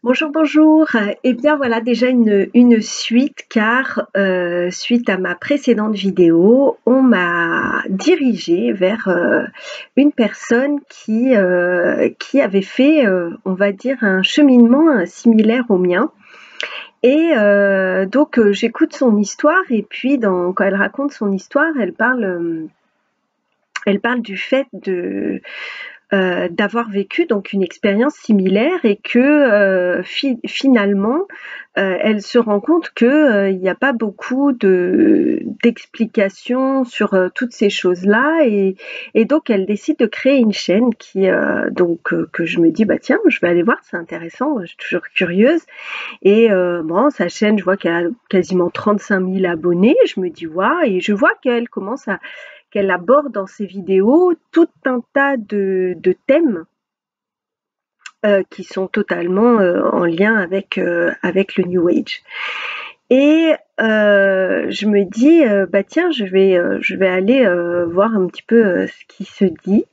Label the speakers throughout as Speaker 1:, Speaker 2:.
Speaker 1: Bonjour, bonjour. Eh bien voilà déjà une suite car suite à ma précédente vidéo, on m'a dirigée vers une personne qui avait fait, on va dire, un cheminement similaire au mien. Et donc j'écoute son histoire et puis quand elle raconte son histoire, elle parle du fait d'avoir vécu donc une expérience similaire et que finalement elle se rend compte que il n'y a pas beaucoup d'explications sur toutes ces choses-là et donc elle décide de créer une chaîne que je me dis bah tiens je vais aller voir, c'est intéressant, je suis toujours curieuse. Et bon, sa chaîne, je vois qu'elle a quasiment 35 000 abonnés. Je me dis waouh, et je vois qu'elle aborde dans ses vidéos tout un tas de thèmes qui sont totalement en lien avec le New Age. Et je me dis bah tiens, je vais aller voir un petit peu ce qui se dit.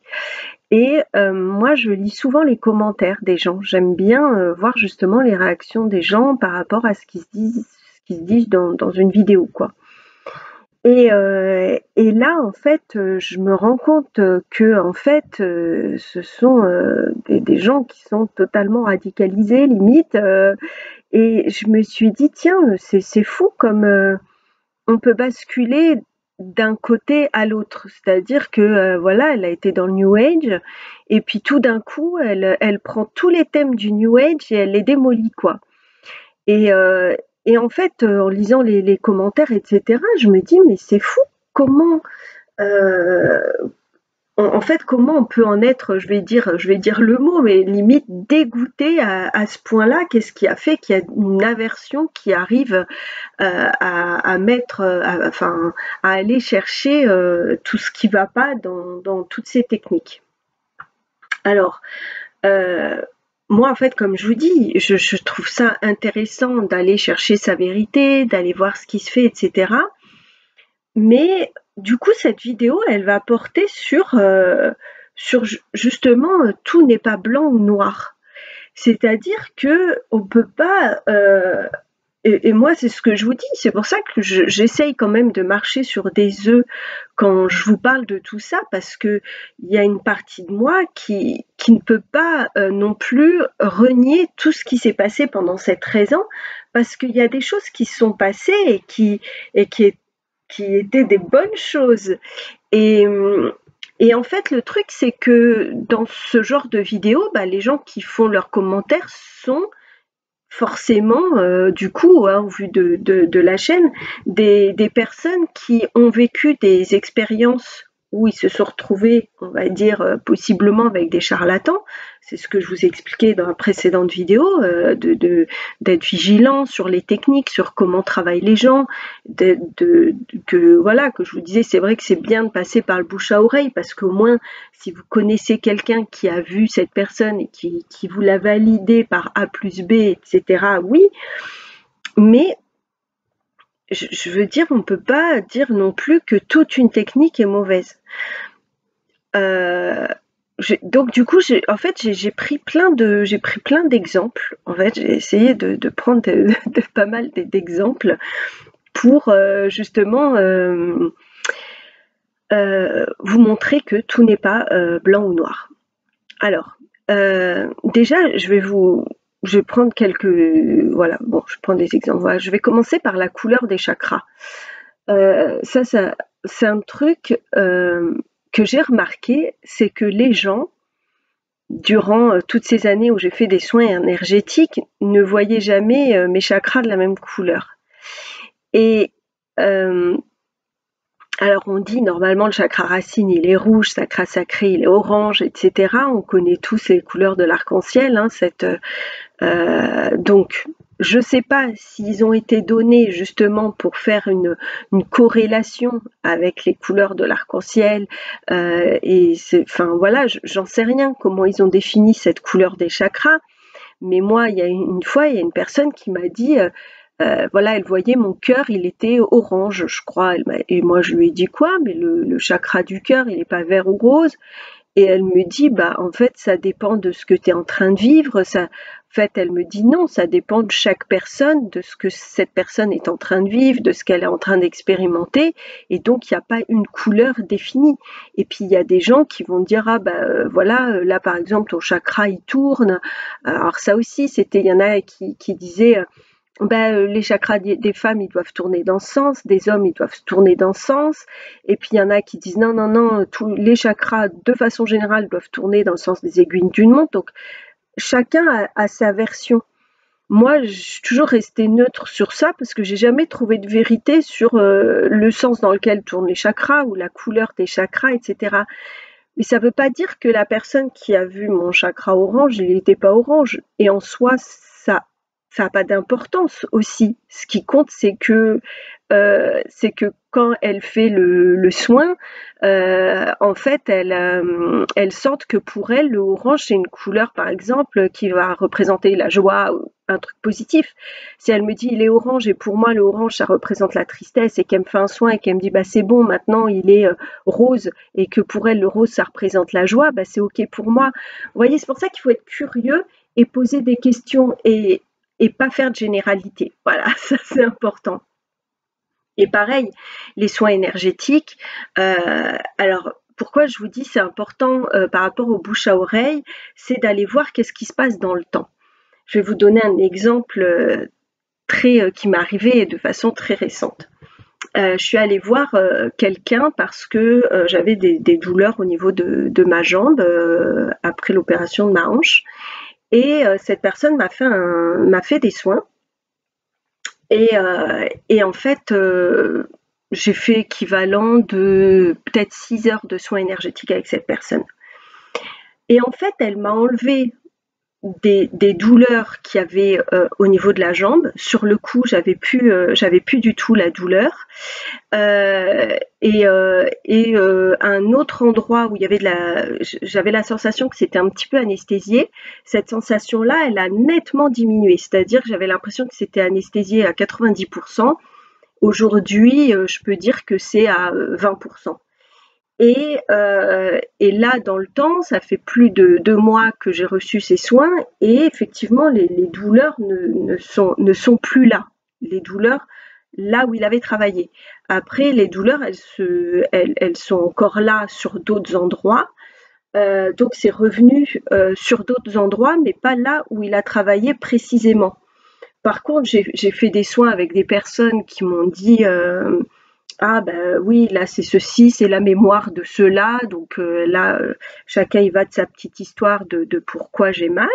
Speaker 1: Et moi, je lis souvent les commentaires des gens. J'aime bien voir justement les réactions des gens par rapport à ce qu'ils se disent dans une vidéo, quoi. Et là, en fait, je me rends compte que, en fait, ce sont des gens qui sont totalement radicalisés, limite. Et je me suis dit, tiens, c'est fou comme on peut basculer d'un côté à l'autre. C'est-à-dire que, voilà, elle a été dans le New Age, et puis tout d'un coup, elle prend tous les thèmes du New Age et elle les démolit, quoi. Et, euh, et en fait, en lisant les commentaires, etc., je me dis, mais c'est fou, comment, euh, en fait, comment on peut en être, je vais dire le mot, mais limite dégoûté à ce point-là. Qu'est-ce qui a fait qu'il y a une aversion qui arrive à mettre, enfin, à aller chercher tout ce qui va pas dans toutes ces techniques. Alors, euh, moi, en fait, comme je vous dis, je trouve ça intéressant d'aller chercher sa vérité, d'aller voir ce qui se fait, etc. Mais du coup, cette vidéo, elle va porter sur justement tout n'est pas blanc ou noir. C'est-à-dire que on peut pas. Et moi, c'est ce que je vous dis. C'est pour ça que j'essaye quand même de marcher sur des œufs quand je vous parle de tout ça, parce que il y a une partie de moi qui ne peut pas non plus renier tout ce qui s'est passé pendant ces 13 ans, parce qu'il y a des choses qui se sont passées et qui étaient des bonnes choses. Et, et en fait, le truc, c'est que dans ce genre de vidéo, bah, les gens qui font leurs commentaires sont forcément, du coup, hein, au vu de la chaîne, des personnes qui ont vécu des expériences où ils se sont retrouvés, on va dire, possiblement avec des charlatans. C'est ce que je vous ai expliqué dans la précédente vidéo, d'être vigilant sur les techniques, sur comment travaillent les gens, que voilà, que je vous disais, c'est vrai que c'est bien de passer par le bouche à oreille, parce qu'au moins, si vous connaissez quelqu'un qui a vu cette personne et qui vous l'a validé par A plus B, etc., oui, mais je veux dire, on ne peut pas dire non plus que toute une technique est mauvaise. Euh, donc du coup, en fait, j'ai pris j'ai pris plein d'exemples. En fait, j'ai essayé de prendre de pas mal d'exemples pour justement vous montrer que tout n'est pas blanc ou noir. Alors, déjà, je vais prendre voilà, bon, je prends des exemples. Voilà, je vais commencer par la couleur des chakras. Ça, c'est un truc que j'ai remarqué, c'est que les gens, durant toutes ces années où j'ai fait des soins énergétiques, ne voyaient jamais mes chakras de la même couleur. Et alors on dit normalement le chakra racine il est rouge, chakra sacré il est orange, etc. On connaît tous les couleurs de l'arc-en-ciel. Hein, donc je ne sais pas s'ils ont été donnés justement pour faire une corrélation avec les couleurs de l'arc-en-ciel. Enfin voilà, j'en sais rien comment ils ont défini cette couleur des chakras. Mais moi, il y a une personne qui m'a dit voilà, elle voyait mon cœur, il était orange, je crois. Et moi, je lui ai dit quoi? Mais le chakra du cœur, il n'est pas vert ou rose. Et elle me dit, bah, en fait, ça dépend de ce que tu es en train de vivre. fait, elle me dit non, ça dépend de chaque personne, de ce que cette personne est en train de vivre, de ce qu'elle est en train d'expérimenter, et donc il n'y a pas une couleur définie. Et puis il y a des gens qui vont dire ah voilà, là par exemple ton chakra il tourne. Alors ça aussi c'était, il y en a qui disaient les chakras des femmes, ils doivent tourner dans ce sens, des hommes, ils doivent tourner dans ce sens. Et puis il y en a qui disent non, non, non, tous les chakras, de façon générale, doivent tourner dans le sens des aiguilles d'une montre. Donc chacun a sa version. Moi, je suis toujours restée neutre sur ça parce que j'ai jamais trouvé de vérité sur le sens dans lequel tournent les chakras ou la couleur des chakras, etc. Mais ça veut pas dire que la personne qui a vu mon chakra orange, il n'était pas orange. Et en soi, ça n'a pas d'importance aussi. Ce qui compte, c'est que quand elle fait le soin, en fait, elle sente que pour elle, le orange, c'est une couleur, par exemple, qui va représenter la joie, ou un truc positif. Si elle me dit il est orange et pour moi le orange ça représente la tristesse et qu'elle me fait un soin et qu'elle me dit c'est bon maintenant il est rose et que pour elle le rose ça représente la joie, c'est ok pour moi. Vous voyez, c'est pour ça qu'il faut être curieux et poser des questions et pas faire de généralité. Voilà, ça c'est important. Et pareil, les soins énergétiques. Alors, pourquoi je vous dis c'est important par rapport aux bouche à oreille, c'est d'aller voir qu'est-ce qui se passe dans le temps. Je vais vous donner un exemple qui m'est arrivé de façon très récente. Je suis allée voir quelqu'un parce que j'avais des douleurs au niveau de ma jambe après l'opération de ma hanche. Et cette personne m'a fait des soins. Et en fait, j'ai fait équivalent de peut-être 6 heures de soins énergétiques avec cette personne. Et en fait, elle m'a enlevé des douleurs qu'il y avait au niveau de la jambe. Sur le coup, j'avais plus du tout la douleur. Un autre endroit où il y avait j'avais la sensation que c'était un petit peu anesthésié. Cette sensation-là, elle a nettement diminué. C'est-à-dire que j'avais l'impression que c'était anesthésié à 90%. Aujourd'hui, je peux dire que c'est à 20%. Et là, dans le temps, ça fait plus de 2 mois que j'ai reçu ces soins et effectivement, les douleurs ne sont plus là. Les douleurs, là où il avait travaillé. Après, les douleurs, elles sont encore là sur d'autres endroits. Donc, c'est revenu sur d'autres endroits, mais pas là où il a travaillé précisément. Par contre, j'ai fait des soins avec des personnes qui m'ont dit oui, là c'est ceci, c'est la mémoire de cela. Donc là, chacun y va de sa petite histoire de pourquoi j'ai mal.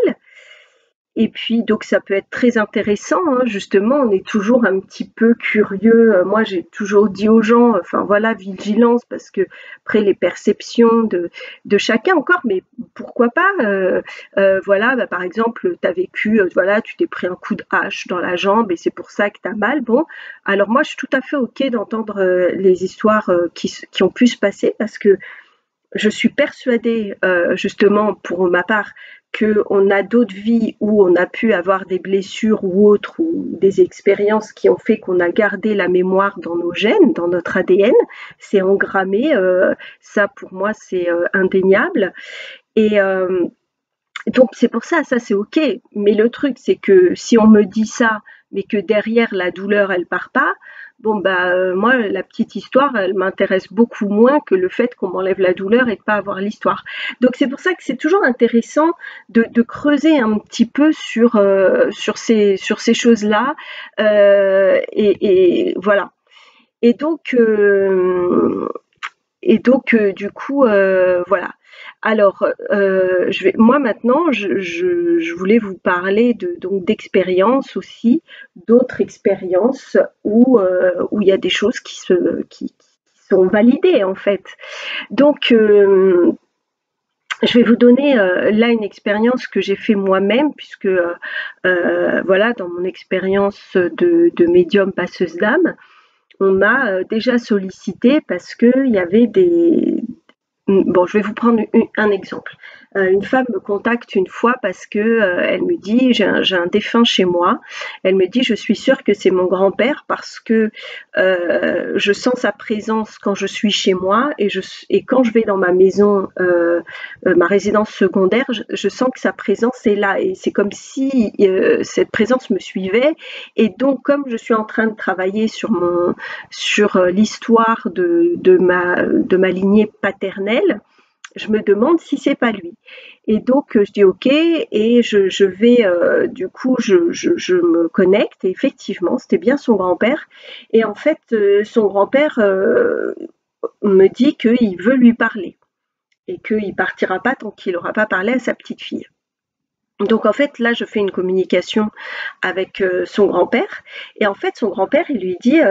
Speaker 1: Et puis donc ça peut être très intéressant, hein, justement, on est toujours un petit peu curieux. Moi j'ai toujours dit aux gens, enfin voilà, vigilance, parce que après les perceptions de chacun encore, mais pourquoi pas voilà, par exemple, tu as vécu, voilà, tu t'es pris un coup de hache dans la jambe et c'est pour ça que tu as mal. Bon, alors moi je suis tout à fait ok d'entendre les histoires qui ont pu se passer parce que je suis persuadée, justement, pour ma part, qu'on a d'autres vies où on a pu avoir des blessures ou autres, ou des expériences qui ont fait qu'on a gardé la mémoire dans nos gènes, dans notre ADN. C'est engrammé, ça pour moi c'est indéniable. Et donc c'est pour ça c'est ok. Mais le truc c'est que si on me dit ça, mais que derrière la douleur elle part pas, moi la petite histoire elle m'intéresse beaucoup moins que le fait qu'on m'enlève la douleur et de pas avoir l'histoire. Donc c'est pour ça que c'est toujours intéressant de creuser un petit peu sur ces choses-là et voilà. Et donc du coup voilà. Alors, moi maintenant, je voulais vous parler donc d'expériences aussi, d'autres expériences où il y a des choses qui sont validées en fait. Donc, je vais vous donner là une expérience que j'ai fait moi-même, puisque voilà, dans mon expérience de médium passeuse d'âme, on m'a déjà sollicité parce qu'il y avait Bon, je vais vous prendre un exemple. Une femme me contacte une fois parce que elle me dit j'ai un défunt chez moi. Elle me dit je suis sûre que c'est mon grand-père parce que je sens sa présence quand je suis chez moi et quand je vais dans ma maison, ma résidence secondaire, je sens que sa présence est là et c'est comme si cette présence me suivait. Et donc comme je suis en train de travailler sur l'histoire de ma lignée paternelle, je me demande si c'est pas lui. Et donc je dis ok et je vais du coup je me connecte et effectivement c'était bien son grand-père. Et en fait son grand-père me dit qu'il veut lui parler et qu'il partira pas tant qu'il n'aura pas parlé à sa petite fille. Donc en fait là je fais une communication avec son grand-père et en fait son grand-père il lui dit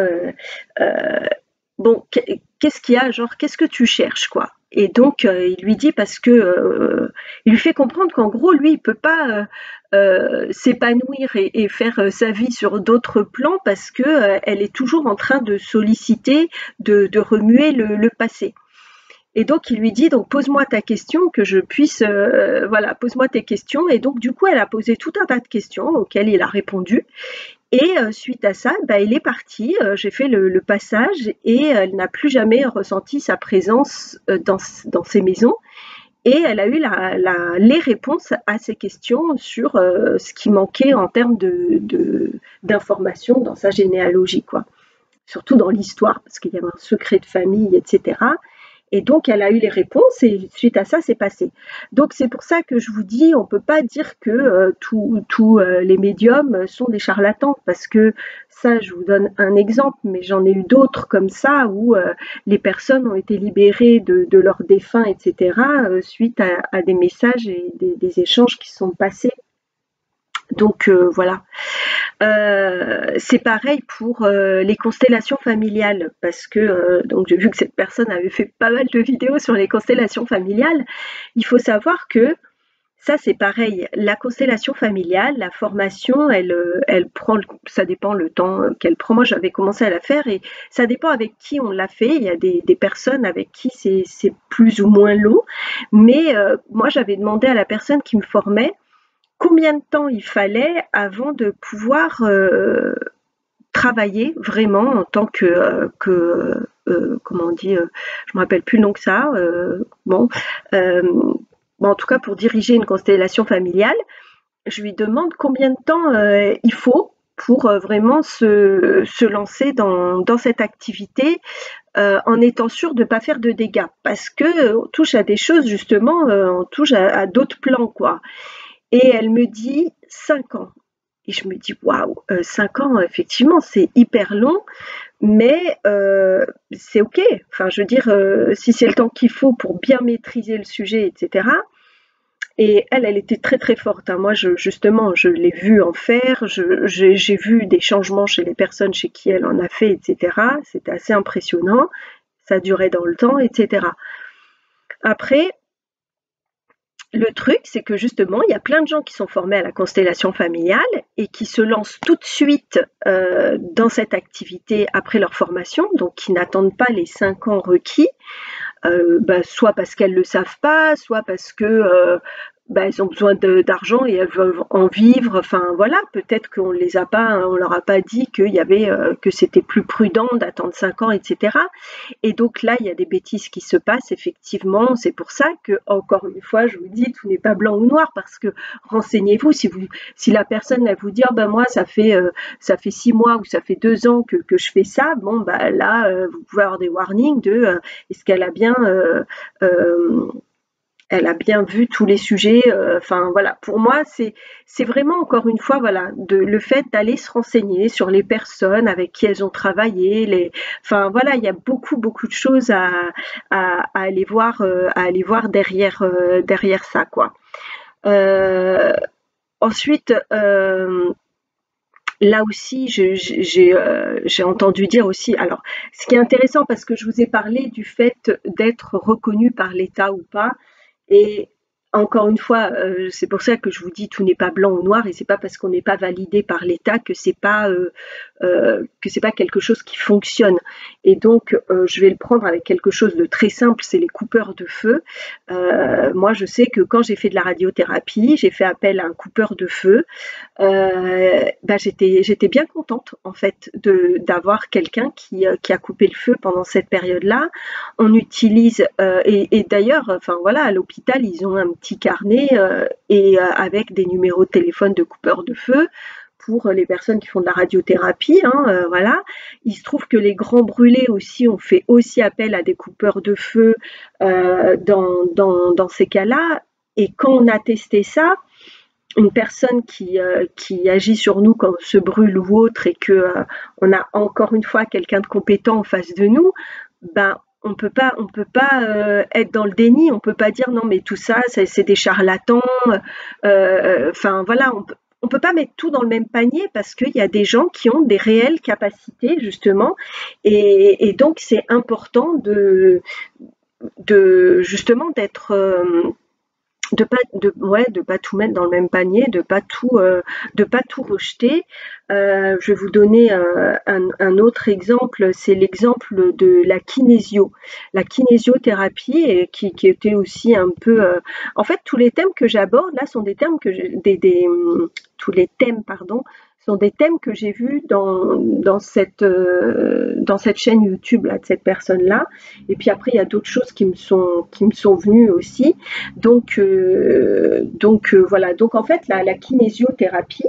Speaker 1: bon, qu'est-ce qu'il y a, genre, qu'est-ce que tu cherches, quoi? Et donc, il lui dit parce que, il lui fait comprendre qu'en gros, lui, il peut pas s'épanouir et faire sa vie sur d'autres plans parce que elle est toujours en train de solliciter, de remuer le passé. Et donc, il lui dit, donc, pose-moi ta question, que je puisse, voilà, pose-moi tes questions. Et donc, du coup, elle a posé tout un tas de questions auxquelles il a répondu. Et suite à ça, bah, il est parti, j'ai fait le passage et elle n'a plus jamais ressenti sa présence dans ces maisons. Et elle a eu les réponses à ces questions sur ce qui manquait en termes d'informations dans sa généalogie, quoi. Surtout dans l'histoire, parce qu'il y avait un secret de famille, etc. Et donc, elle a eu les réponses et suite à ça, c'est passé. Donc, c'est pour ça que je vous dis, on ne peut pas dire que tous les médiums sont des charlatans, parce que ça, je vous donne un exemple, mais j'en ai eu d'autres comme ça, où les personnes ont été libérées de leurs défunts, etc., suite à des messages et des échanges qui sont passés. Donc, voilà. C'est pareil pour les constellations familiales parce que donc j'ai vu que cette personne avait fait pas mal de vidéos sur les constellations familiales. Il faut savoir que ça c'est pareil. La constellation familiale, la formation, elle prend, ça dépend le temps qu'elle prend. Moi j'avais commencé à la faire et ça dépend avec qui on l'a fait. Il y a des personnes avec qui c'est plus ou moins long, mais moi j'avais demandé à la personne qui me formait combien de temps il fallait avant de pouvoir travailler vraiment en tant comment on dit, je me rappelle plus le nom que ça, bon, en tout cas pour diriger une constellation familiale, je lui demande combien de temps il faut pour vraiment se lancer dans cette activité en étant sûr de ne pas faire de dégâts. Parce que on touche à des choses justement, on touche à d'autres plans, quoi. Et elle me dit 5 ans. Et je me dis, waouh, 5 ans, effectivement, c'est hyper long, mais c'est OK. Enfin, je veux dire, si c'est le temps qu'il faut pour bien maîtriser le sujet, etc. Et elle était très très forte, hein. Moi, justement, je l'ai vue en faire, j'ai vu des changements chez les personnes chez qui elle en a fait, etc. C'était assez impressionnant, ça durait dans le temps, etc. Après, le truc, c'est que justement, il y a plein de gens qui sont formés à la constellation familiale et qui se lancent tout de suite dans cette activité après leur formation, donc qui n'attendent pas les 5 ans requis, soit parce qu'elles ne le savent pas, soit parce que elles ont besoin d'argent et elles veulent en vivre. Enfin voilà, peut-être qu'on les a pas, on leur a pas dit qu'il y avait que c'était plus prudent d'attendre 5 ans, etc. Et donc là, il y a des bêtises qui se passent, effectivement. C'est pour ça que, encore une fois, je vous dis, tout n'est pas blanc ou noir, parce que renseignez-vous, si la personne va vous dire, moi, ça fait 6 mois ou ça fait 2 ans que je fais ça, bon, là, vous pouvez avoir des warnings de est-ce qu'elle a bien elle a bien vu tous les sujets. Enfin voilà, pour moi, c'est vraiment encore une fois voilà le fait d'aller se renseigner sur les personnes avec qui elles ont travaillé. Enfin voilà, il y a beaucoup de choses à aller voir derrière ça, quoi. Ensuite. Là aussi, j'ai entendu dire aussi. Alors, ce qui est intéressant, parce que je vous ai parlé du fait d'être reconnu par l'État ou pas, et encore une fois, c'est pour ça que je vous dis tout n'est pas blanc ou noir et c'est pas parce qu'on n'est pas validé par l'État que c'est pas quelque chose qui fonctionne. Et donc, je vais le prendre avec quelque chose de très simple, c'est les coupeurs de feu. Moi, je sais que quand j'ai fait de la radiothérapie, j'ai fait appel à un coupeur de feu. Bah, j'étais bien contente en fait d'avoir quelqu'un qui a coupé le feu pendant cette période-là. On utilise et d'ailleurs, enfin voilà, à l'hôpital ils ont un petit carnet et avec des numéros de téléphone de coupeurs de feu pour les personnes qui font de la radiothérapie, hein, voilà. Il se trouve que les grands brûlés aussi, on fait aussi appel à des coupeurs de feu dans ces cas-là. Et quand on a testé ça, une personne qui agit sur nous quand on se brûle ou autre et que on a encore une fois quelqu'un de compétent en face de nous, ben on peut pas être dans le déni, on peut pas dire non mais tout ça c'est des charlatans. Enfin voilà, on peut pas mettre tout dans le même panier parce qu'il y a des gens qui ont des réelles capacités justement et donc c'est important de justement d'être de pas tout mettre dans le même panier, de pas tout rejeter. Je vais vous donner un autre exemple, c'est l'exemple de la kinésiothérapie et qui était aussi un peu. En fait, tous les thèmes que j'aborde là sont des thèmes tous les thèmes, pardon, sont des thèmes que j'ai vus dans cette chaîne YouTube là, de cette personne-là. Et puis après, il y a d'autres choses qui me sont venues aussi. Voilà. Donc en fait, la kinésiothérapie,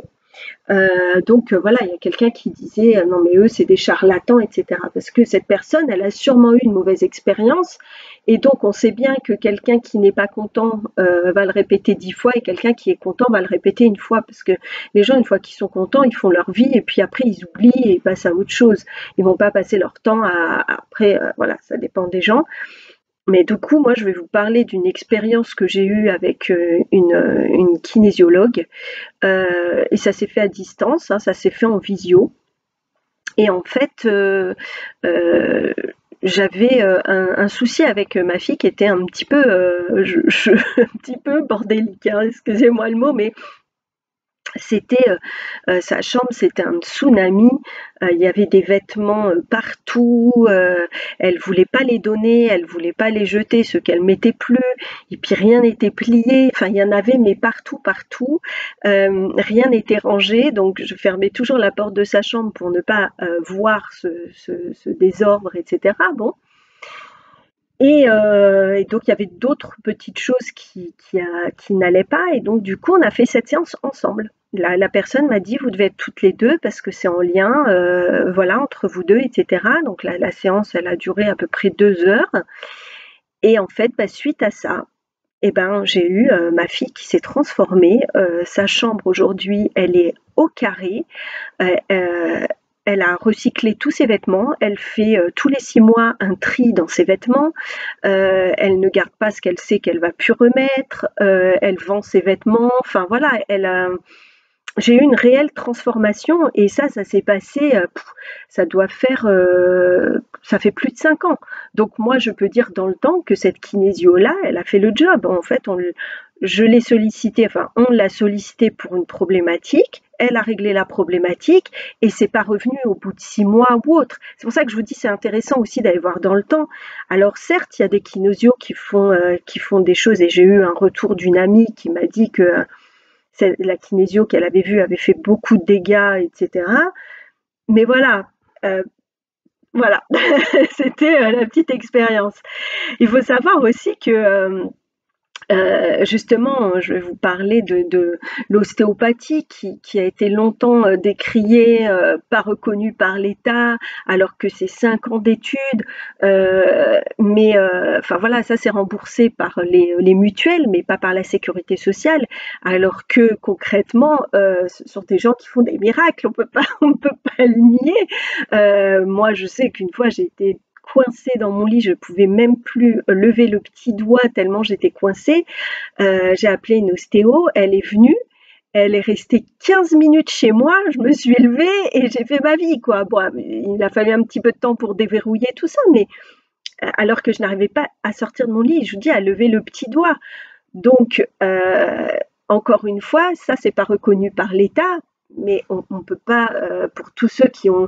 Speaker 1: voilà, il y a quelqu'un qui disait non mais eux c'est des charlatans, etc. Parce que cette personne, elle a sûrement eu une mauvaise expérience et donc on sait bien que quelqu'un qui n'est pas content va le répéter 10 fois et quelqu'un qui est content va le répéter une fois parce que les gens une fois qu'ils sont contents ils font leur vie et puis après ils oublient et ils passent à autre chose. Ils vont pas passer leur temps après voilà, ça dépend des gens. Mais du coup, moi, je vais vous parler d'une expérience que j'ai eue avec une kinésiologue. Et ça s'est fait à distance, hein, ça s'est fait en visio. Et en fait, euh, j'avais un souci avec ma fille qui était un petit peu, un petit peu bordélique, hein, excusez-moi le mot, mais c'était sa chambre, c'était un tsunami. Il y avait des vêtements partout. Elle voulait pas les donner, elle voulait pas les jeter, ceux qu'elle mettait plus. Et puis rien n'était plié. Enfin, il y en avait, mais partout, partout. Rien n'était rangé. Donc, je fermais toujours la porte de sa chambre pour ne pas voir ce désordre, etc. Bon. Et donc, il y avait d'autres petites choses qui n'allaient pas. Et donc, du coup, on a fait cette séance ensemble. La personne m'a dit, vous devez être toutes les deux parce que c'est en lien, voilà, entre vous deux, etc. Donc, la séance, elle a duré à peu près 2 heures. Et en fait, bah, suite à ça, eh ben, j'ai eu ma fille qui s'est transformée. Sa chambre aujourd'hui, elle est au carré. Euh, elle a recyclé tous ses vêtements, elle fait tous les 6 mois un tri dans ses vêtements, elle ne garde pas ce qu'elle sait qu'elle va plus remettre, elle vend ses vêtements, enfin voilà, j'ai eu une réelle transformation et ça s'est passé, ça doit faire, ça fait plus de 5 ans. Donc moi, je peux dire dans le temps que cette kinésio-là, elle a fait le job. En fait, je l'ai sollicité, enfin, on l'a sollicité pour une problématique, elle a réglé la problématique et c'est pas revenu au bout de 6 mois ou autre. C'est pour ça que je vous dis c'est intéressant aussi d'aller voir dans le temps. Alors certes, il y a des kinésios qui font des choses et j'ai eu un retour d'une amie qui m'a dit que la kinésio qu'elle avait vue avait fait beaucoup de dégâts, etc. Mais voilà, euh, voilà, c'était la petite expérience. Il faut savoir aussi que justement, je vais vous parler de l'ostéopathie qui a été longtemps décriée, pas reconnue par l'État, alors que c'est 5 ans d'études. Mais enfin voilà, ça c'est remboursé par les mutuelles, mais pas par la sécurité sociale. Alors que concrètement, ce sont des gens qui font des miracles. On peut pas le nier. Moi, je sais qu'une fois j'ai été coincée dans mon lit, je pouvais même plus lever le petit doigt tellement j'étais coincée. J'ai appelé une ostéo, elle est venue, elle est restée 15 minutes chez moi, je me suis levée et j'ai fait ma vie, quoi. Bon, il a fallu un petit peu de temps pour déverrouiller tout ça, mais alors que je n'arrivais pas à sortir de mon lit, je vous dis à lever le petit doigt. Donc, encore une fois, ça, c'est pas reconnu par l'État, mais on peut pas, pour tous ceux qui ont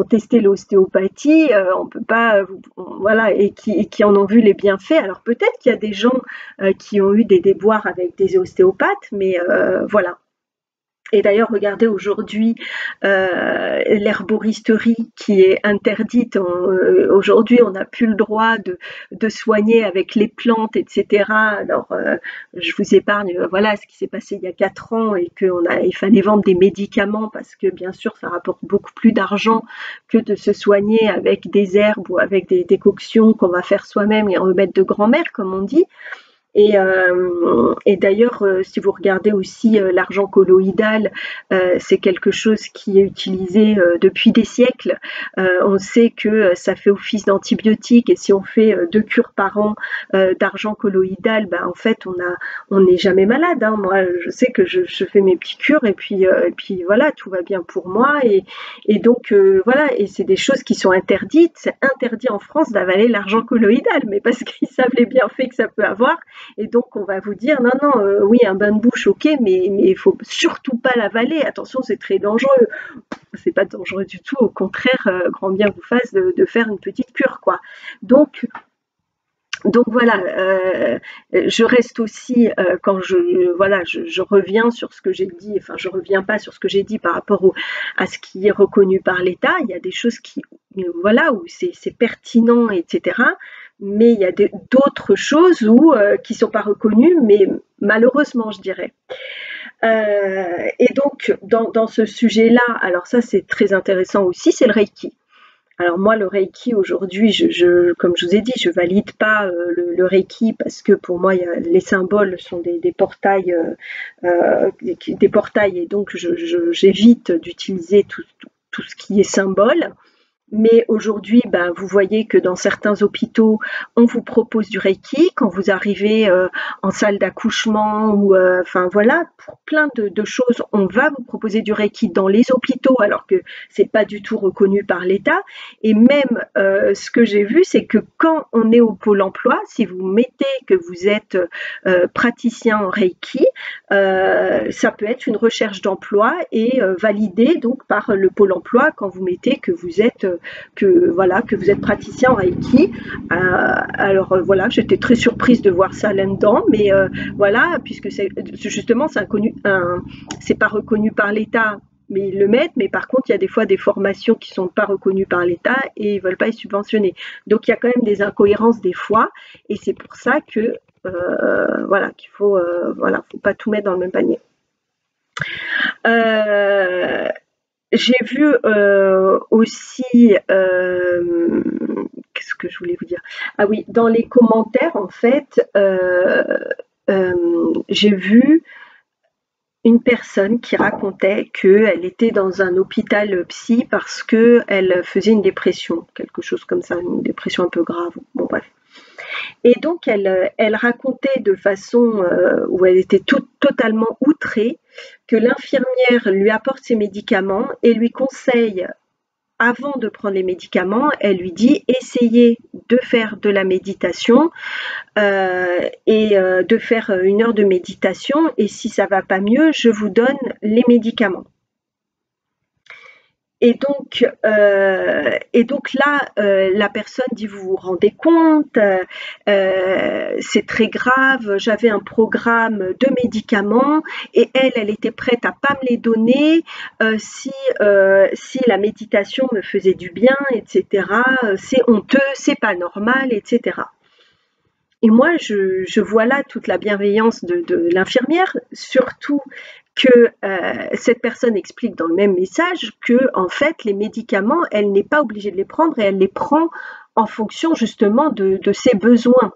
Speaker 1: testé l'ostéopathie, on peut pas, voilà, et qui en ont vu les bienfaits. Alors peut-être qu'il y a des gens qui ont eu des déboires avec des ostéopathes, mais voilà. Et d'ailleurs, regardez aujourd'hui l'herboristerie qui est interdite. Aujourd'hui, on n'a plus le droit de soigner avec les plantes, etc. Alors, je vous épargne, voilà, ce qui s'est passé il y a 4 ans et il fallait vendre des médicaments parce que, bien sûr, ça rapporte beaucoup plus d'argent que de se soigner avec des herbes ou avec des décoctions qu'on va faire soi-même, les remèdes de grand-mère, comme on dit. Et d'ailleurs, si vous regardez aussi l'argent colloïdal, c'est quelque chose qui est utilisé depuis des siècles. On sait que ça fait office d'antibiotique et si on fait 2 cures par an d'argent colloïdal, ben, en fait, on n'est jamais malade. Hein. Moi, je sais que je fais mes petites cures et puis voilà, tout va bien pour moi. Et donc, voilà, et c'est des choses qui sont interdites. C'est interdit en France d'avaler l'argent colloïdal, mais parce qu'ils savent les bienfaits que ça peut avoir. Et donc, on va vous dire, non, non, oui, un bain de bouche, ok, mais il faut surtout pas l'avaler. Attention, c'est très dangereux. C'est pas dangereux du tout. Au contraire, grand bien vous fasse de faire une petite cure, quoi. Donc, voilà, je reste aussi quand je reviens sur ce que j'ai dit, enfin je reviens pas sur ce que j'ai dit par rapport à ce qui est reconnu par l'État. Il y a des choses qui voilà où c'est pertinent, etc. Mais il y a d'autres choses qui sont pas reconnues, mais malheureusement je dirais. Et donc dans ce sujet-là, alors ça c'est très intéressant aussi, c'est le Reiki. Alors moi, le Reiki aujourd'hui, comme je vous ai dit, je valide pas le Reiki parce que pour moi, les symboles sont des portails, des portails et donc j'évite d'utiliser tout ce qui est symbole. Mais aujourd'hui, ben, vous voyez que dans certains hôpitaux, on vous propose du Reiki quand vous arrivez en salle d'accouchement ou enfin voilà, pour plein de choses, on va vous proposer du Reiki dans les hôpitaux alors que c'est pas du tout reconnu par l'État. Et même ce que j'ai vu, c'est que quand on est au pôle emploi, si vous mettez que vous êtes praticien en Reiki, ça peut être une recherche d'emploi et validé donc par le pôle emploi quand vous mettez que vous êtes que vous êtes praticien en Reiki. Alors voilà, j'étais très surprise de voir ça là-dedans, mais voilà, puisque justement c'est pas reconnu par l'État, mais ils le mettent, mais par contre, il y a des fois des formations qui sont pas reconnues par l'État et ils veulent pas les subventionner. Donc il y a quand même des incohérences des fois, et c'est pour ça que voilà qu'il faut faut pas tout mettre dans le même panier. Euh, j'ai vu aussi, qu'est-ce que je voulais vous dire? Ah oui, dans les commentaires, en fait, j'ai vu une personne qui racontait qu'elle était dans un hôpital psy parce qu'elle faisait une dépression, quelque chose comme ça, une dépression un peu grave. Bon, bref. Et donc, elle racontait de façon où elle était totalement outrée que l'infirmière lui apporte ses médicaments et lui conseille, avant de prendre les médicaments, elle lui dit essayez de faire de la méditation et de faire 1 heure de méditation et si ça va pas mieux, je vous donne les médicaments. Et donc là, la personne dit vous vous rendez compte, c'est très grave. J'avais un programme de médicaments et elle était prête à pas me les donner si la méditation me faisait du bien, etc. C'est honteux, c'est pas normal, etc. Et moi, je vois là toute la bienveillance de l'infirmière, surtout que cette personne explique dans le même message que en fait les médicaments, elle n'est pas obligée de les prendre et elle les prend en fonction justement de ses besoins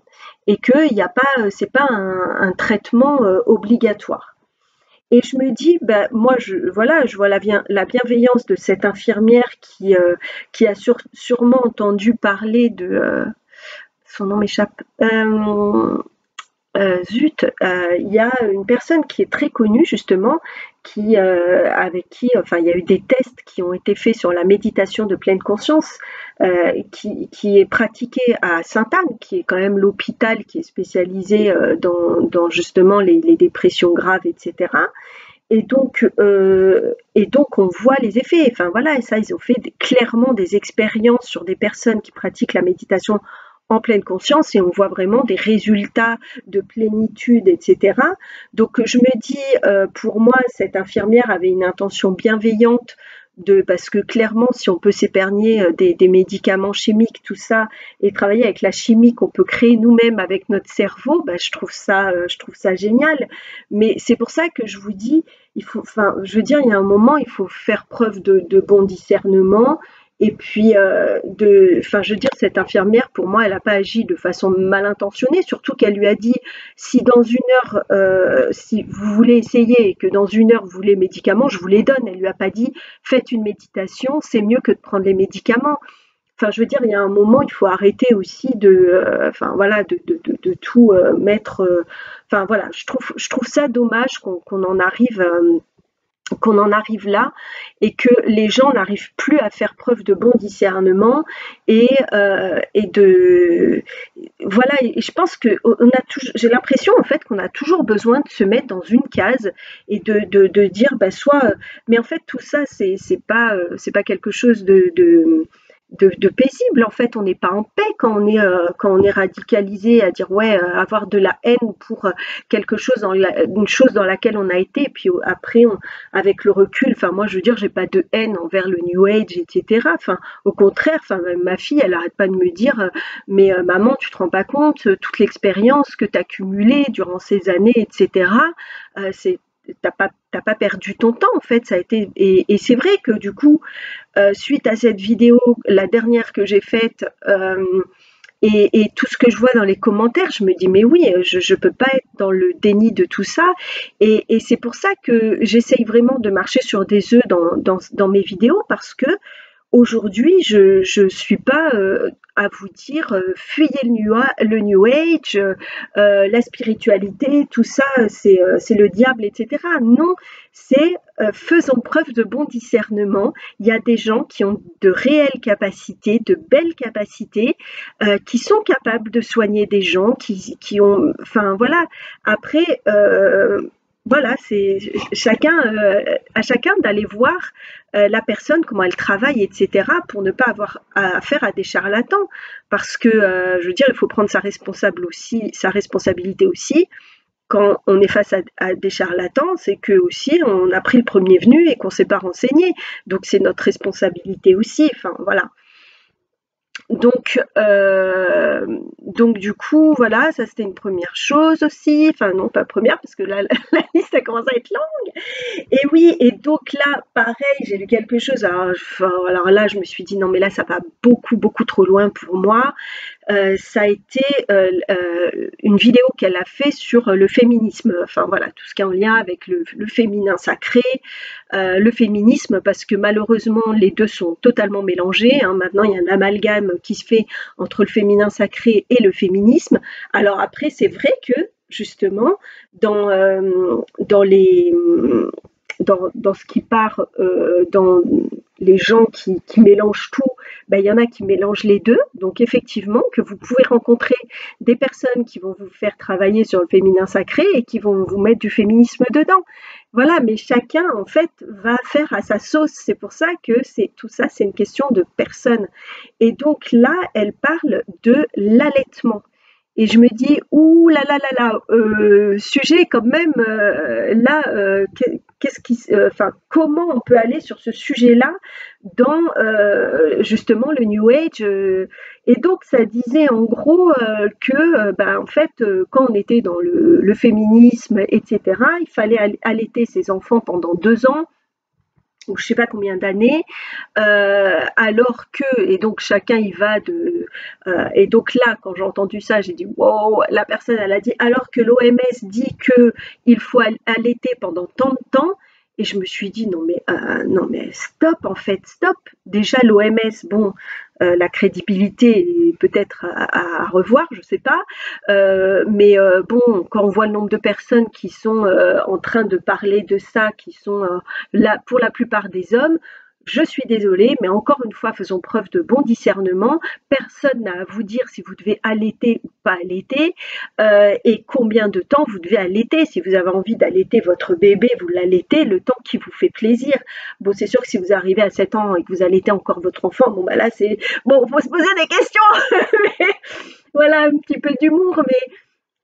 Speaker 1: et que il y a pas, c'est pas un traitement obligatoire. Et je me dis, ben, moi, je vois la bienveillance de cette infirmière qui a sûrement entendu parler de son nom m'échappe. Zut, il y a une personne qui est très connue justement, avec qui, enfin, il y a eu des tests qui ont été faits sur la méditation de pleine conscience, qui est pratiquée à Sainte-Anne, qui est quand même l'hôpital qui est spécialisé dans justement les dépressions graves, etc. Et donc on voit les effets. Enfin voilà, et ça, ils ont fait clairement des expériences sur des personnes qui pratiquent la méditation en pleine conscience et on voit vraiment des résultats de plénitude, etc. Donc je me dis, pour moi, cette infirmière avait une intention bienveillante parce que clairement, si on peut s'épargner des médicaments chimiques, tout ça, et travailler avec la chimie qu'on peut créer nous-mêmes avec notre cerveau, bah, je trouve ça génial. Mais c'est pour ça que je vous dis, enfin, je veux dire, il y a un moment, il faut faire preuve de bon discernement. Et puis, enfin, je veux dire, cette infirmière, pour moi, elle n'a pas agi de façon mal intentionnée, surtout qu'elle lui a dit, si dans une heure, si vous voulez essayer et que dans une heure, vous voulez les médicaments, je vous les donne. Elle lui a pas dit, faites une méditation, c'est mieux que de prendre les médicaments. Enfin, je veux dire, il y a un moment, il faut arrêter aussi enfin voilà, de tout mettre. Enfin voilà, je trouve ça dommage qu'on en arrive là et que les gens n'arrivent plus à faire preuve de bon discernement et de voilà. Et je pense que j'ai l'impression en fait qu'on a toujours besoin de se mettre dans une case et de dire bah soit mais en fait tout ça c'est pas quelque chose de paisible. En fait, on n'est pas en paix quand on est radicalisé à dire ouais, avoir de la haine pour quelque chose une chose dans laquelle on a été. Et puis après, avec le recul, enfin moi, je veux dire, j'ai pas de haine envers le New Age, etc. Enfin, au contraire, enfin ma fille, elle arrête pas de me dire, mais maman, tu te rends pas compte toute l'expérience que tu as cumulée durant ces années, etc. C'est t'as pas perdu ton temps en fait, ça a été et c'est vrai que du coup suite à cette vidéo, la dernière que j'ai faite, et tout ce que je vois dans les commentaires, je me dis mais oui, je peux pas être dans le déni de tout ça, et c'est pour ça que j'essaye vraiment de marcher sur des œufs dans mes vidéos parce que aujourd'hui, je suis pas à vous dire fuyez le New Age, la spiritualité, tout ça, c'est le diable, etc. Non, c'est faisons preuve de bon discernement. Il y a des gens qui ont de réelles capacités, de belles capacités, qui sont capables de soigner des gens, qui ont, enfin voilà. Après, voilà, c'est à chacun d'aller voir la personne, comment elle travaille, etc., pour ne pas avoir affaire à des charlatans. Parce que, je veux dire, il faut prendre sa responsabilité aussi. Quand on est face à des charlatans, c'est que aussi on a pris le premier venu et qu'on ne s'est pas renseigné. Donc c'est notre responsabilité aussi. Enfin voilà. Donc du coup, voilà, ça c'était une première chose aussi. Enfin non, pas première, parce que là, la liste a commencé à être longue. Et oui, et donc là, pareil, j'ai lu quelque chose. Alors là, je me suis dit, non, mais là, ça va beaucoup, beaucoup trop loin pour moi. Ça a été une vidéo qu'elle a fait sur le féminisme, enfin voilà, tout ce qui est en lien avec le féminin sacré, le féminisme, parce que malheureusement les deux sont totalement mélangés, hein. Maintenant il y a un amalgame qui se fait entre le féminin sacré et le féminisme. Alors après c'est vrai que justement dans les dans ce qui part dans les gens qui mélangent tout, ben, il y en a qui mélangent les deux. Donc effectivement, que vous pouvez rencontrer des personnes qui vont vous faire travailler sur le féminin sacré et qui vont vous mettre du féminisme dedans. Voilà, mais chacun en fait va faire à sa sauce. C'est pour ça que tout ça, c'est une question de personne. Et donc là, elle parle de l'allaitement. Et je me dis, ouh là là là là, sujet quand même, là, enfin, comment on peut aller sur ce sujet-là dans justement le New Age, et donc ça disait en gros que, bah, en fait, quand on était dans le féminisme, etc., il fallait allaiter ses enfants pendant 2 ans ou je sais pas combien d'années, alors que, et donc chacun y va et donc là, quand j'ai entendu ça, j'ai dit wow, la personne elle a dit alors que l'OMS dit que il faut allaiter pendant tant de temps, et je me suis dit non mais stop en fait, stop. déjà l'OMS, bon, la crédibilité est peut-être à revoir, je sais pas. Mais bon, quand on voit le nombre de personnes qui sont en train de parler de ça, qui sont là pour la plupart des hommes, je suis désolée, mais encore une fois, faisons preuve de bon discernement. Personne n'a à vous dire si vous devez allaiter ou pas allaiter, et combien de temps vous devez allaiter. Si vous avez envie d'allaiter votre bébé, vous l'allaitez le temps qui vous fait plaisir. Bon, c'est sûr que si vous arrivez à 7 ans et que vous allaitez encore votre enfant, bon, bah là, c'est bon, faut se poser des questions. Mais voilà, un petit peu d'humour, mais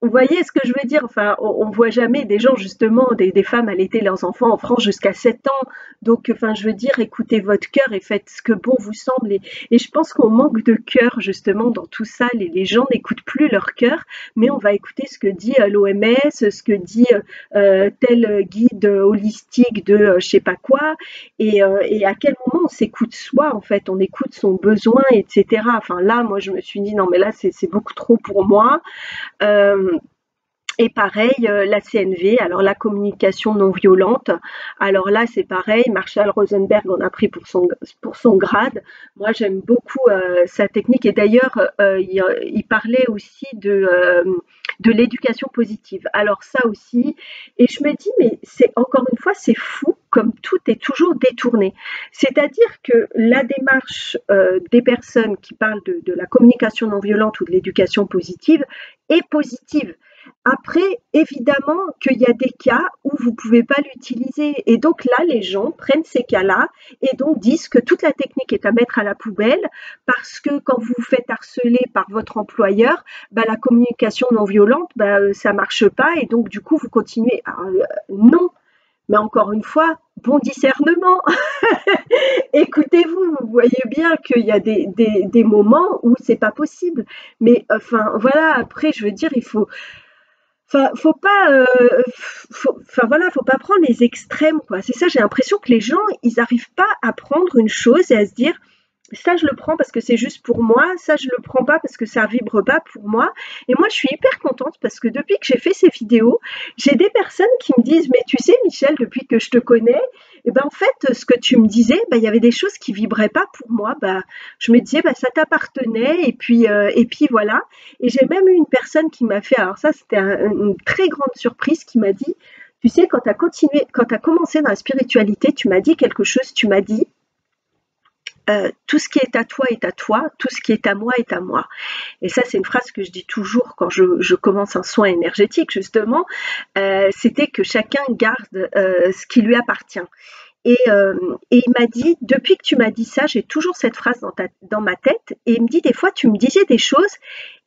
Speaker 1: vous voyez ce que je veux dire? Enfin, on voit jamais des gens justement, des femmes allaiter leurs enfants en France jusqu'à 7 ans. Donc, enfin, je veux dire, écoutez votre cœur et faites ce que bon vous semble. Et je pense qu'on manque de cœur justement dans tout ça. Les gens n'écoutent plus leur cœur, mais on va écouter ce que dit l'OMS, ce que dit tel guide holistique de je sais pas quoi. Et à quel moment on s'écoute soi en fait, on écoute son besoin, etc. Enfin là, moi je me suis dit non mais là c'est beaucoup trop pour moi. Euh, et pareil, la CNV, alors la communication non violente. Alors là, c'est pareil, Marshall Rosenberg en a pris pour son grade. Moi, j'aime beaucoup sa technique. Et d'ailleurs, il parlait aussi de l'éducation positive. Alors ça aussi, et je me dis, mais c'est encore une fois, c'est fou comme tout est toujours détourné. C'est-à-dire que la démarche des personnes qui parlent de la communication non violente ou de l'éducation positive est positive. Après, évidemment qu'il y a des cas où vous ne pouvez pas l'utiliser. Et donc là, les gens prennent ces cas-là et donc disent que toute la technique est à mettre à la poubelle parce que quand vous vous faites harceler par votre employeur, bah, la communication non violente, bah, ça marche pas et donc du coup, vous continuez. Alors, non, mais encore une fois, bon discernement. Écoutez-vous, vous voyez bien qu'il y a des moments où c'est pas possible. Mais enfin, voilà, après, je veux dire, il faut faut pas, enfin voilà, faut pas prendre les extrêmes, quoi. C'est ça, j'ai l'impression que les gens, ils arrivent pas à prendre une chose et à se dire: «Ça, je le prends parce que c'est juste pour moi, ça, je le prends pas parce que ça vibre pas pour moi» et moi, je suis hyper contente parce que depuis que j'ai fait ces vidéos, j'ai des personnes qui me disent: «Mais tu sais Michel, depuis que je te connais et ben, en fait, ce que tu me disais, bah, il y avait des choses qui vibraient pas pour moi». Bah, je me disais: «Bah, ça t'appartenait et puis voilà» et j'ai même eu une personne qui m'a fait alors ça, c'était une très grande surprise qui m'a dit: «Tu sais, quand tu as commencé dans la spiritualité, tu m'as dit quelque chose, tu m'as dit: tout ce qui est à toi, tout ce qui est à moi est à moi». Et ça, c'est une phrase que je dis toujours quand je commence un soin énergétique, justement. C'était que chacun garde ce qui lui appartient. Et il m'a dit, depuis que tu m'as dit ça, j'ai toujours cette phrase dans ma tête. Et il me dit, des fois, tu me disais des choses.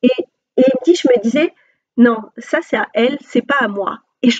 Speaker 1: Et, et il me dit, je me disais, non, ça c'est à elle, c'est pas à moi. Et j'ai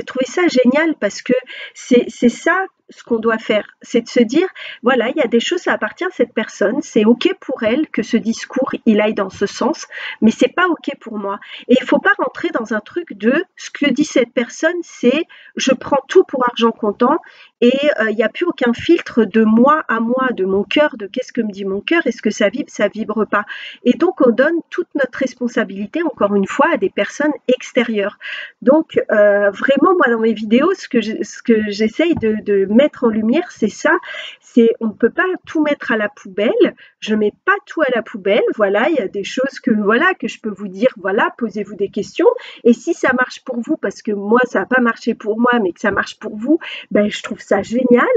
Speaker 1: trouvé ça génial parce que c'est ça ce qu'on doit faire, c'est de se dire, voilà, il y a des choses, ça appartient à cette personne, c'est ok pour elle que ce discours il aille dans ce sens, mais c'est pas ok pour moi. Et il faut pas rentrer dans un truc de ce que dit cette personne, c'est je prends tout pour argent comptant et il n'y a plus aucun filtre de moi à moi, de mon cœur, de qu'est-ce que me dit mon cœur, est-ce que ça vibre pas. Et donc on donne toute notre responsabilité, encore une fois, à des personnes extérieures. Donc vraiment, moi dans mes vidéos, ce que j'essaye de mettre en lumière, c'est ça, c'est on ne peut pas tout mettre à la poubelle, je mets pas tout à la poubelle, voilà, il y a des choses que je peux vous dire, voilà, posez-vous des questions, et si ça marche pour vous, parce que moi ça n'a pas marché pour moi, mais que ça marche pour vous, ben je trouve ça génial.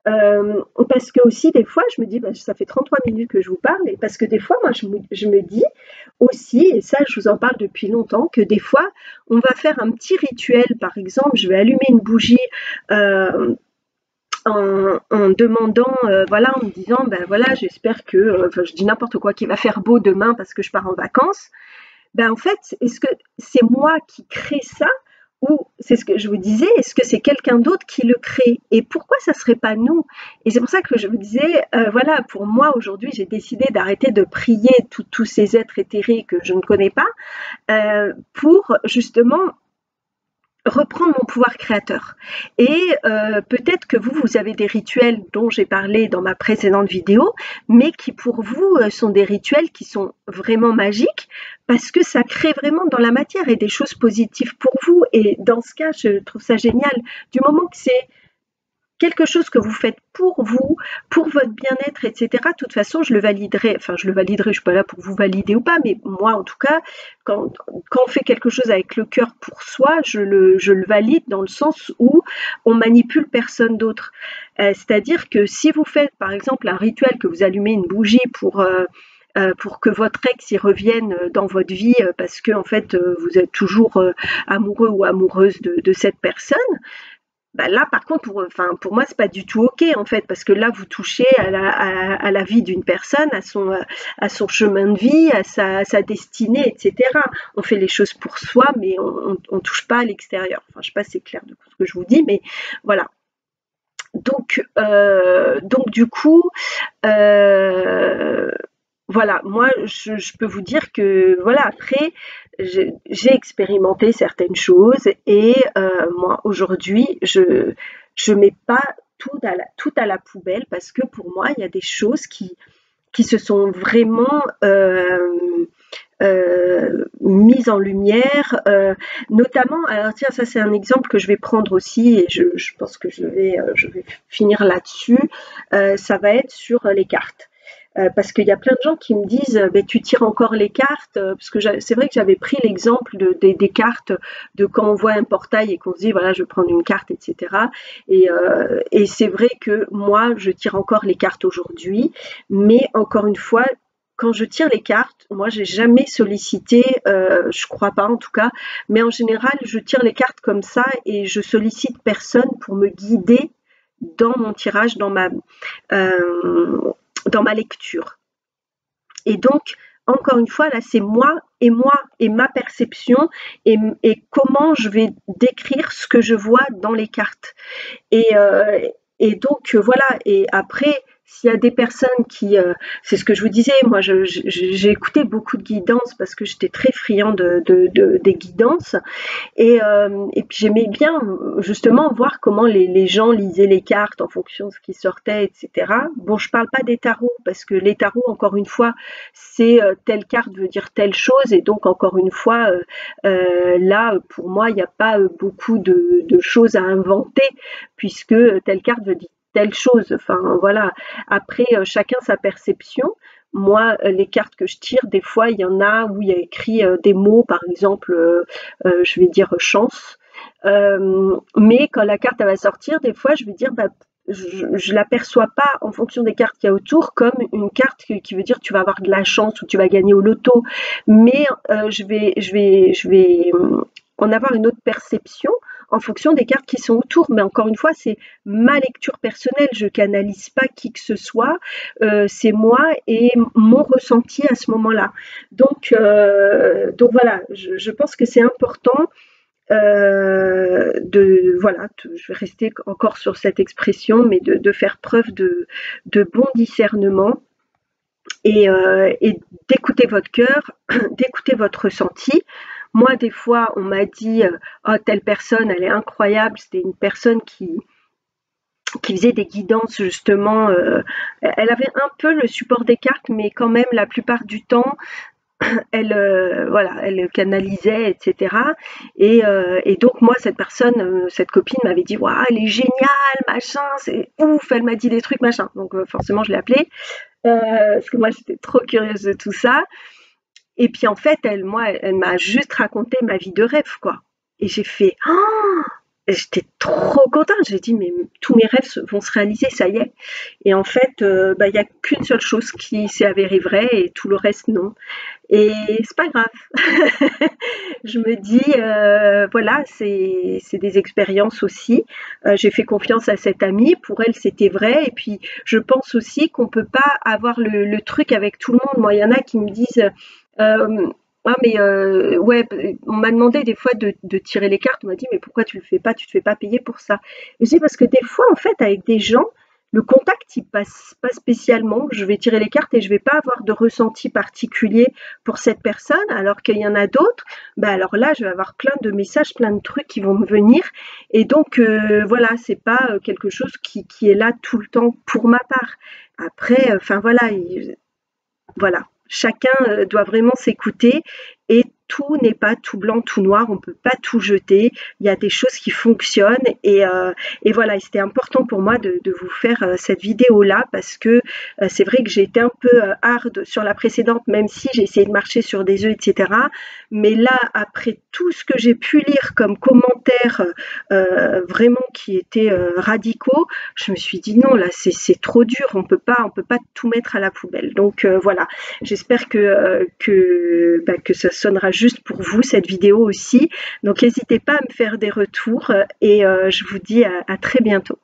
Speaker 1: Parce que aussi des fois je me dis, ça fait 33 minutes que je vous parle, et parce que des fois moi je me dis aussi, et ça je vous en parle depuis longtemps, que des fois on va faire un petit rituel, par exemple je vais allumer une bougie en demandant, voilà, en me disant, ben voilà, j'espère que, enfin, je dis n'importe quoi, qu'il va faire beau demain parce que je pars en vacances. Ben en fait, est-ce que c'est moi qui crée ça ou c'est ce que je vous disais, est-ce que c'est quelqu'un d'autre qui le crée? Et pourquoi ça serait pas nous? Et c'est pour ça que je vous disais, voilà, pour moi aujourd'hui, j'ai décidé d'arrêter de prier tous ces êtres éthérés que je ne connais pas, pour justement reprendre mon pouvoir créateur. Et peut-être que vous avez des rituels dont j'ai parlé dans ma précédente vidéo, mais qui pour vous sont des rituels qui sont vraiment magiques parce que ça crée vraiment dans la matière et des choses positives pour vous. Et dans ce cas, je trouve ça génial. Du moment que c'est quelque chose que vous faites pour vous, pour votre bien-être, etc., de toute façon, je le validerai. Enfin, je le validerai, je suis pas là pour vous valider ou pas, mais moi, en tout cas, quand on fait quelque chose avec le cœur pour soi, je le valide dans le sens où on manipule personne d'autre. C'est-à-dire que si vous faites, par exemple, un rituel que vous allumez une bougie pour que votre ex y revienne dans votre vie parce que en fait vous êtes toujours amoureux ou amoureuse de cette personne, bah là par contre pour moi c'est pas du tout ok en fait parce que là vous touchez à la vie d'une personne, à son chemin de vie, à sa destinée, etc. On fait les choses pour soi mais on touche pas à l'extérieur. Enfin je sais pas si c'est clair de ce que je vous dis mais voilà. Donc du coup voilà, moi je peux vous dire que voilà, après j'ai expérimenté certaines choses et moi aujourd'hui je mets pas tout à la poubelle parce que pour moi il y a des choses qui se sont vraiment mises en lumière, notamment, alors tiens, ça c'est un exemple que je vais prendre aussi et je pense que je vais finir là-dessus, ça va être sur les cartes. Parce qu'il y a plein de gens qui me disent tu tires encore les cartes parce que c'est vrai que j'avais pris l'exemple des cartes de quand on voit un portail et qu'on se dit voilà je vais prendre une carte etc et c'est vrai que moi je tire encore les cartes aujourd'hui mais encore une fois quand je tire les cartes, moi j'ai jamais sollicité, je crois pas en tout cas, mais en général je tire les cartes comme ça et je sollicite personne pour me guider dans mon tirage, euh, dans ma lecture. Et donc, encore une fois, là, c'est moi et ma perception et comment je vais décrire ce que je vois dans les cartes. Et, euh, et donc, voilà. Et après, s'il y a des personnes c'est ce que je vous disais, moi j'ai écouté beaucoup de guidances parce que j'étais très friand des guidances et puis j'aimais bien justement voir comment les gens lisaient les cartes en fonction de ce qui sortait, etc. Bon, je parle pas des tarots parce que les tarots, encore une fois, c'est telle carte veut dire telle chose et donc encore une fois, là pour moi il n'y a pas beaucoup de choses à inventer puisque telle carte veut dire telle chose. Enfin voilà. Après, chacun sa perception. Moi, les cartes que je tire, des fois, il y en a où il y a écrit des mots, par exemple, je vais dire chance. Mais quand la carte elle va sortir, des fois, je vais dire, je l'aperçois pas en fonction des cartes qu'il y a autour comme une carte qui veut dire tu vas avoir de la chance ou tu vas gagner au loto. Mais je vais en avoir une autre perception en fonction des cartes qui sont autour. Mais encore une fois, c'est ma lecture personnelle. Je canalise pas qui que ce soit. C'est moi et mon ressenti à ce moment-là. Donc voilà, je pense que c'est important voilà, je vais rester encore sur cette expression, mais de faire preuve de bon discernement et d'écouter votre cœur, d'écouter votre ressenti. Moi, des fois, on m'a dit oh, telle personne, elle est incroyable. C'était une personne qui faisait des guidances justement. Elle avait un peu le support des cartes, mais quand même, la plupart du temps, elle canalisait, etc. Et donc moi, cette copine m'avait dit, waouh, elle est géniale, machin, c'est ouf, elle m'a dit des trucs, machin. Donc forcément, je l'ai appelée parce que moi, j'étais trop curieuse de tout ça. Et puis en fait, elle m'a juste raconté ma vie de rêve, quoi. Et j'ai fait, oh, j'étais trop contente. J'ai dit, mais tous mes rêves vont se réaliser, ça y est. Et en fait, il n'y a qu'une seule chose qui s'est avérée vraie et tout le reste, non. Et c'est pas grave. Je me dis, voilà, c'est des expériences aussi. J'ai fait confiance à cette amie. Pour elle, c'était vrai. Et puis, je pense aussi qu'on peut pas avoir le truc avec tout le monde. Moi, il y en a qui me disent, ah mais ouais, on m'a demandé des fois de tirer les cartes. On m'a dit, mais pourquoi tu le fais pas? Tu te fais pas payer pour ça. Et je dis parce que des fois, en fait, avec des gens, le contact, il passe pas spécialement. Je vais tirer les cartes et je vais pas avoir de ressenti particulier pour cette personne, alors qu'il y en a d'autres. Ben alors là, je vais avoir plein de messages, plein de trucs qui vont me venir. Et donc, voilà, c'est pas quelque chose qui est là tout le temps pour ma part. Après, enfin voilà, voilà. Chacun doit vraiment s'écouter et tout n'est pas tout blanc, tout noir, on peut pas tout jeter. Il y a des choses qui fonctionnent et voilà, c'était important pour moi de vous faire cette vidéo-là parce que c'est vrai que j'ai été un peu hard sur la précédente, même si j'ai essayé de marcher sur des œufs, etc. Mais là, après tout ce que j'ai pu lire comme commentaires vraiment qui étaient radicaux, je me suis dit non, là c'est trop dur, on peut pas tout mettre à la poubelle. Donc voilà, j'espère que ça sonnera juste pour vous cette vidéo aussi. Donc n'hésitez pas à me faire des retours et je vous dis à très bientôt.